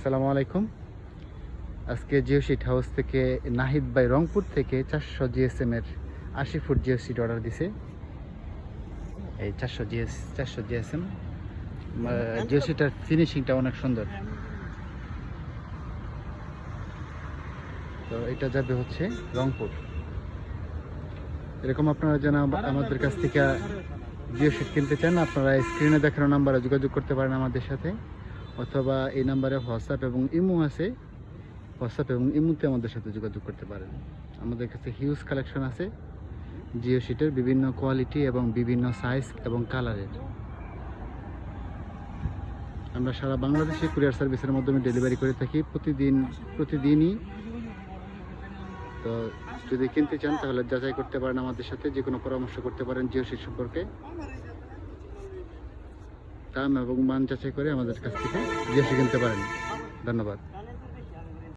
আসসালামু আলাইকুম। আজকে জিও সিট হাউস থেকে নাহিদ ভাই রংপুর থেকে 400 জিএসএম এর 80 ফুট জিও সিট অর্ডার দিছে। এই 400 জিএসএম জিও সিটার ফিনিশিংটা অনেক সুন্দর। তো এটা যাবে হচ্ছে রংপুর। এরকম আপনারা যারা আমাদের কাছ থেকে জিও সিট কিনতে চান, আপনারা স্ক্রিনে দেখানো নাম্বারে যোগাযোগ করতে পারেন আমাদের সাথে, অথবা এই নাম্বারে হোয়াটসঅ্যাপ এবং ইমো আছে, হোয়াটসঅ্যাপ এবং ইমোতে আমাদের সাথে যোগাযোগ করতে পারেন। আমাদের কাছে হিউজ কালেকশন আছে জিও সিটের, বিভিন্ন কোয়ালিটি এবং বিভিন্ন সাইজ এবং কালারের। আমরা সারা বাংলাদেশে কুরিয়ার সার্ভিসের মাধ্যমে ডেলিভারি করে থাকি প্রতিদিনই। তো যদি কিনতে চান তাহলে যাচাই করতে পারেন আমাদের সাথে, যে কোনো পরামর্শ করতে পারেন জিও সিট সম্পর্কে। দাম এবং মান যাচাই করে আমাদের কাছ থেকে জিও সিট কিনতে পারেন। ধন্যবাদ।